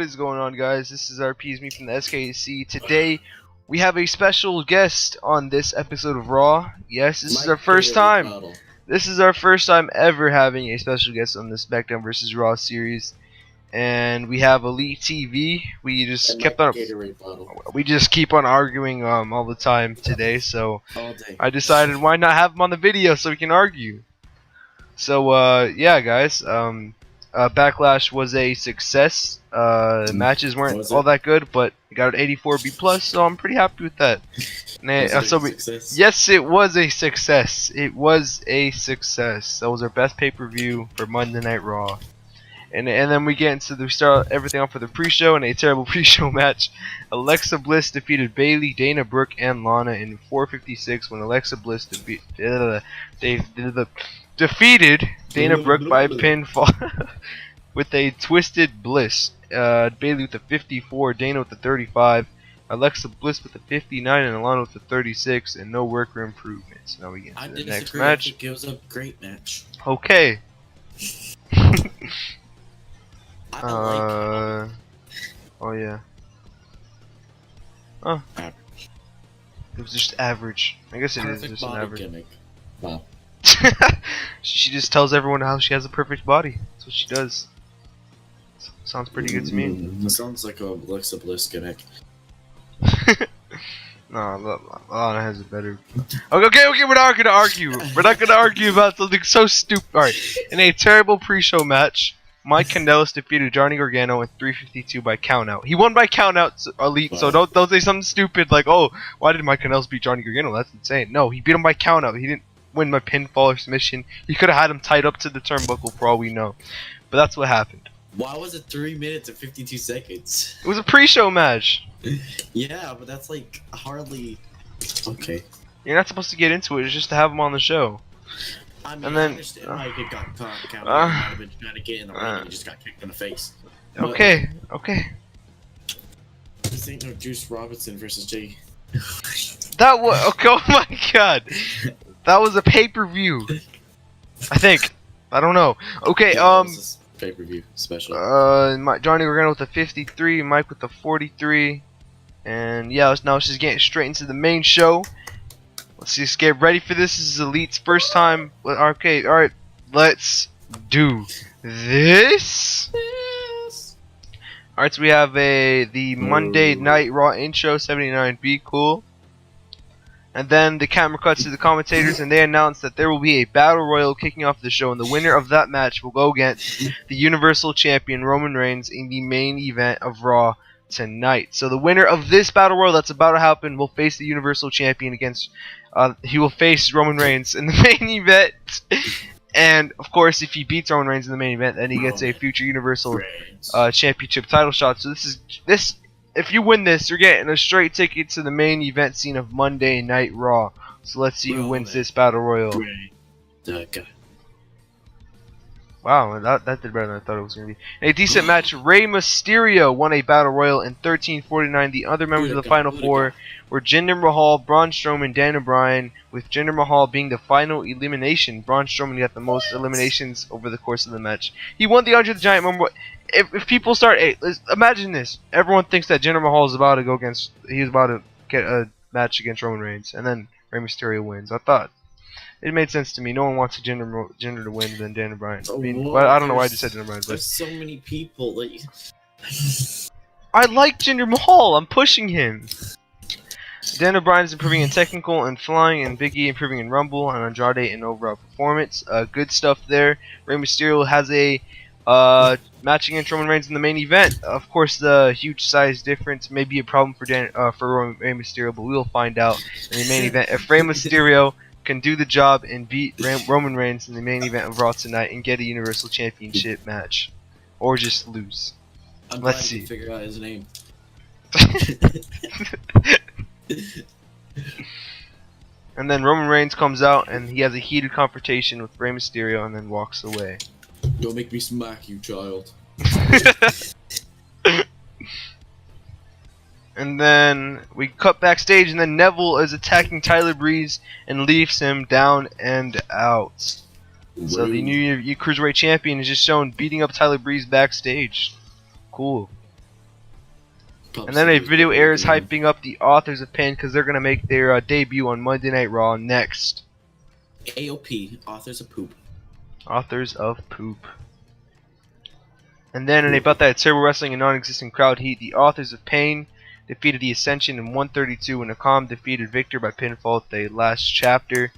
is going on, guys? This is RP, me from the SKC. Today we have a special guest on this episode of Raw. Yes, this is our first time. This is our first time ever having a special guest on the SmackDown vs. Raw series, and we have Elite TV. We just keep on arguing all the time today. So I decided why not have him on the video so we can argue. So yeah, guys. Backlash was a success. Matches weren't all that good, but we got an 84B+, so I'm pretty happy with that. Yes, it was a success. It was a success. That was our best pay-per-view for Monday Night Raw. And then we start everything off with a pre-show and a terrible pre-show match. Alexa Bliss defeated Bayley, Dana Brooke, and Lana in 4:56 when Alexa Bliss defeated Dana Brooke by pinfall with a twisted Bliss. Bayley with a 54, Dana with a 35, Alexa Bliss with a 59, and Lana with a 36, and no worker improvements. Now we get into the next match. I think it was a great match. Okay. I oh yeah. Oh. Average. It was just average. I guess it is just an average. Gimmick. Wow. She just tells everyone how she has a perfect body. That's what she does. Sounds pretty good to me. It sounds like a Alexa Bliss gimmick. No, Lana has a better. Okay, we're not gonna argue. We're not gonna argue about something so stupid. Alright, in a terrible pre-show match, Mike Kanellis defeated Johnny Gargano in 3:52 by countout. He won by countout, Elite. So don't say something stupid like, oh, why did Mike Kanellis beat Johnny Gargano? That's insane. No, he beat him by countout. He didn't win by pinfall or submission. He could have had him tied up to the turnbuckle for all we know. But that's what happened. Why was it 3 minutes and 52 seconds? It was a pre-show match. Yeah, but that's like hardly okay. You're not supposed to get into it. It's just to have him on the show. I mean, and then, I understand why he got caught. He might have been trying to get in the ring and he just got kicked in the face. Okay. This ain't no Juice Robinson versus Jay. That was okay. Oh my god, that was a pay-per-view. I think. I don't know. Okay. Pay-per-view special. Johnny Gargano with a 53, Mike with a 43, and yeah, now let's just get straight into the main show. Let's just get ready for this. This is Elite's first time with Arcade. All right, let's do this. All right, so we have the Monday Night Raw intro 79B, cool. And then the camera cuts to the commentators, and they announce that there will be a battle royal kicking off the show, and the winner of that match will go against the Universal Champion Roman Reigns in the main event of Raw tonight. So the winner of this battle royal that's about to happen will face the Universal Champion against. He will face Roman Reigns in the main event, and of course, if he beats Roman Reigns in the main event, then he gets a future Universal Championship title shot. So this. If you win this, you're getting a straight ticket to the main event scene of Monday Night Raw. So let's see who wins this battle royal. Wow, that did better than I thought it was going to be. In a decent match, Rey Mysterio won a battle royal in 13:49. The other members of the Final Four were Jinder Mahal, Braun Strowman, Daniel Bryan, with Jinder Mahal being the final elimination. Braun Strowman got the most eliminations over the course of the match. He won the Andre the Giant Memorial. If people start, imagine this. Everyone thinks that Jinder Mahal is about to go against, he's about to get a match against Roman Reigns, and then Rey Mysterio wins. I thought it made sense to me. No one wants Jinder to win than Daniel Bryan. But I don't know why I just said Jinder Bryan. There's so many people that you... I like Jinder Mahal. I'm pushing him. Daniel Bryan is improving in technical and flying, and Big E improving in Rumble, and Andrade in overall performance. Good stuff there. Rey Mysterio has a matching against Roman Reigns in the main event. Of course, the huge size difference may be a problem for Rey Mysterio, but we will find out in the main event. If Rey Mysterio can do the job and beat Roman Reigns in the main event of Raw tonight and get a Universal Championship match, or just lose. Let's see. Figure out his name. And then Roman Reigns comes out and he has a heated confrontation with Rey Mysterio and then walks away. Don't make me smack you, child. And then we cut backstage, and then Neville is attacking Tyler Breeze and leaves him down and out. So the new Cruiserweight champion is just shown beating up Tyler Breeze backstage. Cool. And then a video airs hyping up the Authors of Pain because they're going to make their debut on Monday Night Raw next. AOP, Authors of Poop. Authors of Poop. And then in about that Turbo Wrestling and non-existent crowd heat, the Authors of Pain defeated the Ascension in 132 when Nakam defeated Victor by pinfall at the last chapter.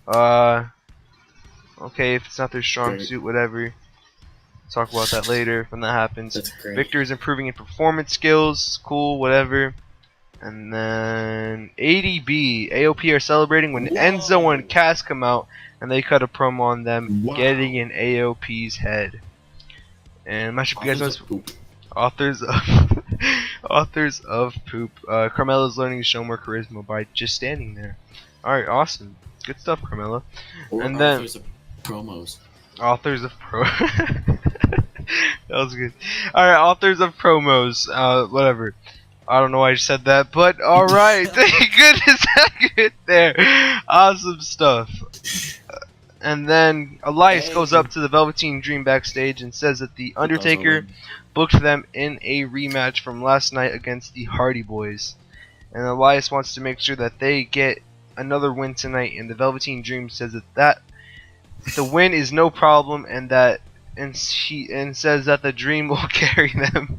Okay, if it's not their strong suit, whatever. Talk about that later when that happens. Victor is improving in performance skills. Cool, whatever. And then ADB, AOP are celebrating when Enzo and Cass come out and they cut a promo on them getting in AOP's head. And match up, you guys know, Authors of Authors of Poop. Carmella's learning to show more charisma by just standing there. Alright, awesome. Good stuff, Carmella. And then Authors of Promos. Authors of That was good. Alright, Authors of Promos. Whatever. I don't know why I just said that, but alright. Thank goodness I get there. Awesome stuff. And then Elias goes up to the Velveteen Dream backstage and says that the Undertaker booked them in a rematch from last night against the Hardy Boys. And Elias wants to make sure that they get another win tonight, and the Velveteen Dream says that the win is no problem, and that says that the Dream will carry them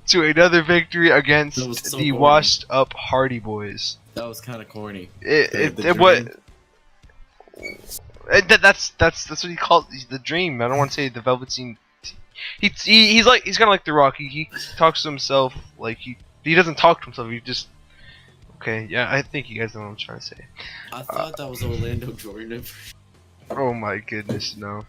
to another victory against the washed up Hardy Boys. That was kind of corny. That's what he called the Dream. I don't want to say the Velveteen. He's kind of like The Rock. He talks to himself like he doesn't talk to himself. He just okay. Yeah, I think you guys know what I'm trying to say. I thought that was Orlando Jordan. Oh my goodness, no.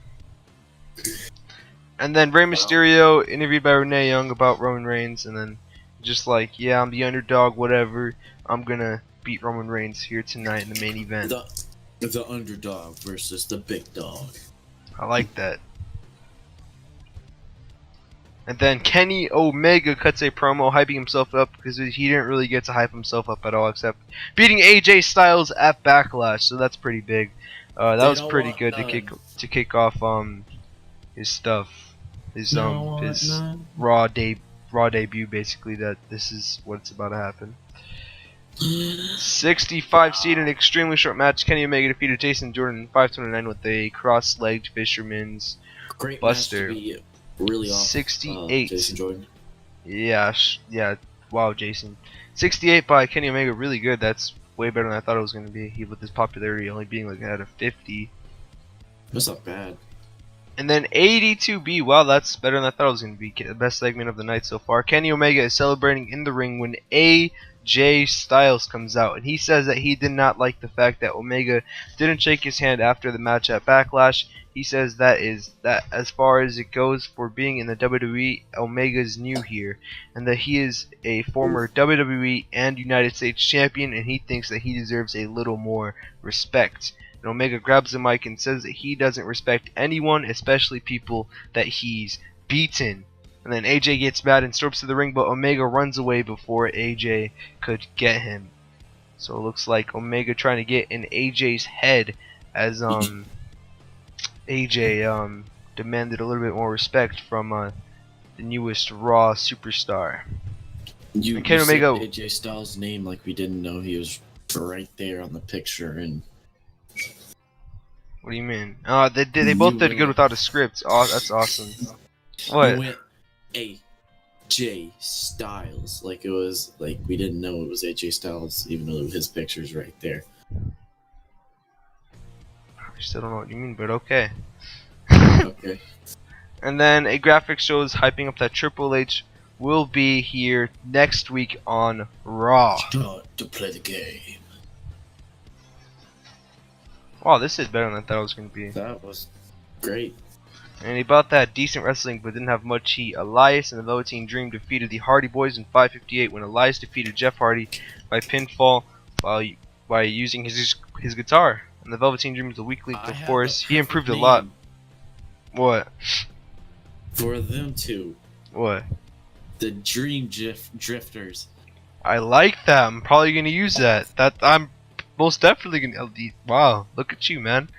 And then Rey Mysterio interviewed by Renee Young about Roman Reigns, and then just like, yeah, I'm the underdog, whatever. I'm gonna beat Roman Reigns here tonight in the main event. The underdog versus the big dog. I like that. And then Kenny Omega cuts a promo hyping himself up because he didn't really get to hype himself up at all, except beating AJ Styles at Backlash. So that's pretty big. That was pretty good to kick off his stuff, his Raw debut basically. That this is what's about to happen. 65 seed in an extremely short match. Kenny Omega defeated Jason Jordan in 529 with a cross-legged fisherman's buster. Really off, 68. Jason Jordan. Yeah. Wow, Jason. 68 by Kenny Omega, really good. That's way better than I thought it was going to be. With his popularity only being like out of 50. That's not bad. And then 82B, wow, that's better than I thought it was going to be. The best segment of the night so far. Kenny Omega is celebrating in the ring when AJ Styles comes out, and he says that he did not like the fact that Omega didn't shake his hand after the match at Backlash. He says that as far as it goes for being in the WWE, Omega's new here, and that he is a former WWE and United States champion, and he thinks that he deserves a little more respect. And Omega grabs the mic and says that he doesn't respect anyone, especially people that he's beaten. And then AJ gets mad and storms to the ring, but Omega runs away before AJ could get him. So it looks like Omega trying to get in AJ's head as AJ demanded a little bit more respect from the newest Raw superstar. You said AJ Styles' name like we didn't know he was right there on the picture. And what do you mean? They both did good without a script. Oh, that's awesome. What? You went AJ Styles like it was like we didn't know it was AJ Styles, even though his picture's right there. I still don't know what you mean, but okay. Okay. And then a graphic shows hyping up that Triple H will be here next week on Raw. Start to play the game. Wow, this is better than I thought it was going to be. That was great. And about that decent wrestling, but didn't have much heat. Elias and the Velveteen Dream defeated the Hardy Boys in 5:58 when Elias defeated Jeff Hardy by pinfall by using his guitar. And the Velveteen Dream is a weak link, of course. He improved a lot. What? For them two. What? The Dream Drifters. I like that. I'm probably gonna use that. I'm most definitely gonna. Wow, look at you, man.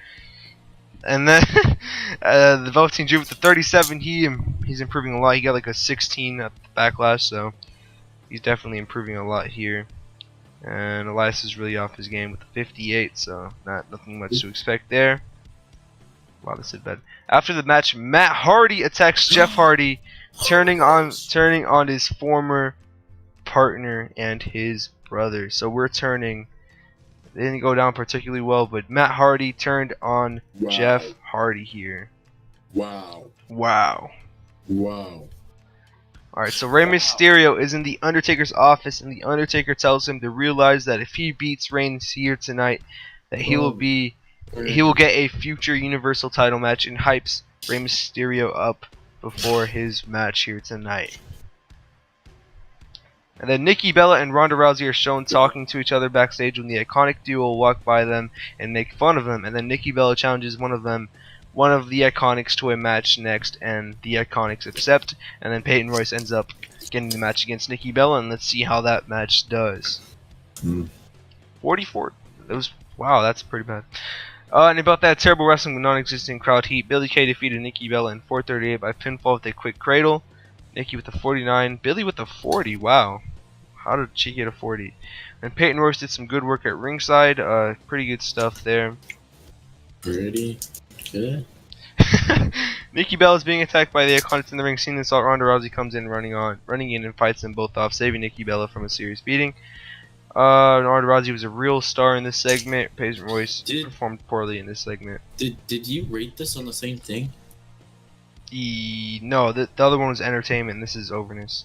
And then the Velveteen Dream with the 37. He's improving a lot. He got like a 16 at the Backlash, so he's definitely improving a lot here. And Elias is really off his game with the 58, so nothing much to expect there. Wow, this is bad. After the match, Matt Hardy attacks Jeff Hardy, turning on his former partner and his brother. So we're turning. It didn't go down particularly well, but Matt Hardy turned on Jeff Hardy here. Wow. Wow. Wow. Alright, so Rey Mysterio is in the Undertaker's office, and the Undertaker tells him to realize that if he beats Reigns here tonight, that he will get a future Universal title match, and hypes Rey Mysterio up before his match here tonight. And then Nikki Bella and Ronda Rousey are shown talking to each other backstage when the Iconic Duo walk by them and make fun of them, and then Nikki Bella challenges one of the Iconics to a match next, and the Iconics accept, and then Peyton Royce ends up getting the match against Nikki Bella, and let's see how that match does. 44. Wow, that's pretty bad. And about that terrible wrestling with non-existent crowd heat, Billie Kay defeated Nikki Bella in 438 by pinfall with a quick cradle. Nikki with the 49, Billie with the 40. Wow, how did she get a 40? And Peyton Royce did some good work at ringside. Pretty good stuff there. Pretty good. Nikki Bella is being attacked by the Iconics in the ring. Seeing this, Ronda Rousey comes in, running in and fights them both off, saving Nikki Bella from a serious beating. Ronda Rousey was a real star in this segment. Peyton Royce performed poorly in this segment. Did you rate this on the same thing? No, the other one was entertainment. This is overness.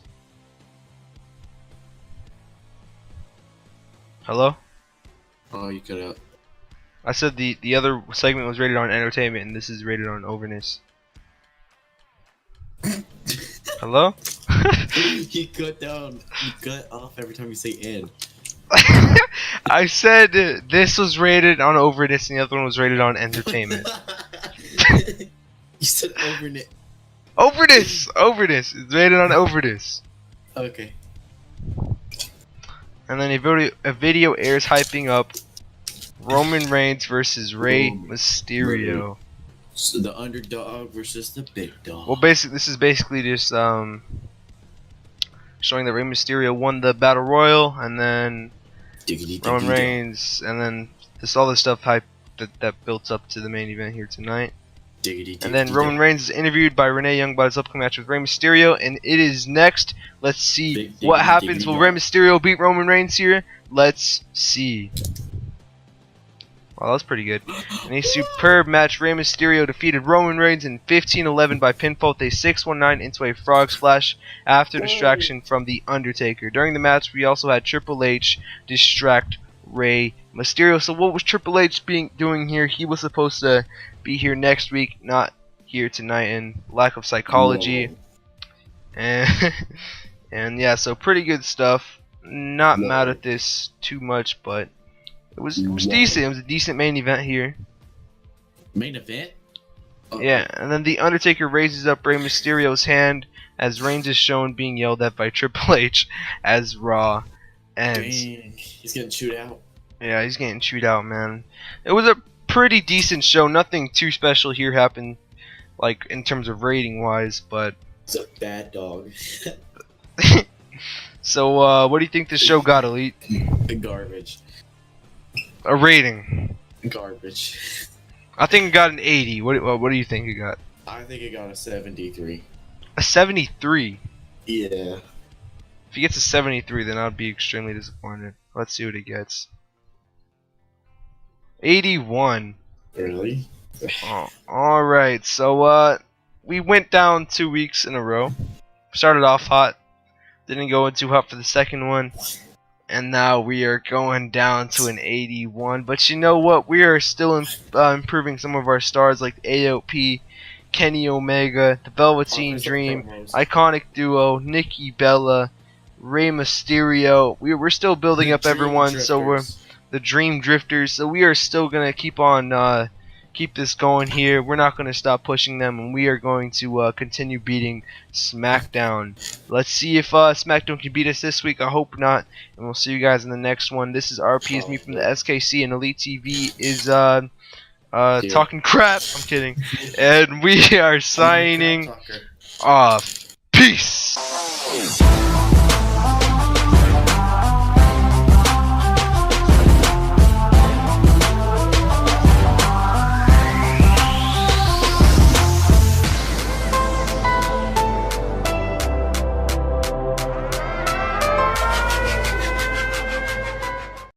Hello? Oh, you cut out. I said the other segment was rated on entertainment, and this is rated on overness. Hello? You cut off every time you say "and." I said this was rated on overness, and the other one was rated on entertainment. You said overness. Overness. It's rated on overness. Okay. And then a video airs hyping up Roman Reigns versus Rey Mysterio. So the underdog versus the big dog. Well, this is basically just showing that Rey Mysterio won the Battle Royal, and then Roman Reigns, and then all this stuff hype that built up to the main event here tonight. And then Roman Reigns is interviewed by Renee Young about his upcoming match with Rey Mysterio, and it is next. Let's see what happens. Will Rey Mysterio beat Roman Reigns here? Let's see. Wow, that was pretty good. In a superb match, Rey Mysterio defeated Roman Reigns in 15-11 by pinfall with a 619 into a frog splash after distraction from The Undertaker. During the match, we also had Triple H distract Rey Mysterio. So what was Triple H doing here? He was supposed to be here next week, not here tonight, and lack of psychology. And yeah, so pretty good stuff. Not mad at this too much, but it was decent. It was a decent main event here. Main event? Yeah, and then The Undertaker raises up Rey Mysterio's hand as Reigns is shown being yelled at by Triple H as Raw ends. Dang, he's getting chewed out. Yeah, he's getting chewed out, man. It was a pretty decent show. Nothing too special here happened, like in terms of rating wise, but it's a bad dog. So, what do you think this show got, Elite? Garbage. A rating? Garbage. I think it got an 80. What do you think it got? I think it got a 73. A 73? Yeah. If he gets a 73, then I'd be extremely disappointed. Let's see what he gets. 81. Really? Oh, alright, so we went down 2 weeks in a row. Started off hot, didn't go in too hot for the second one, and now we are going down to an 81. But you know what? We are still improving some of our stars like AOP, Kenny Omega, the Velveteen Dream, Iconic Duo, Nikki Bella, Rey Mysterio. We're still building up everyone, so we're the Dream Drifters, so we are still gonna keep this going here. We're not gonna stop pushing them, and we are going to continue beating SmackDown. Let's see if SmackDown can beat us this week. I hope not, and we'll see you guys in the next one. This is RP, is me from the SKC, and Elite TV is talking crap. I'm kidding. And we are signing Talker. off. Peace.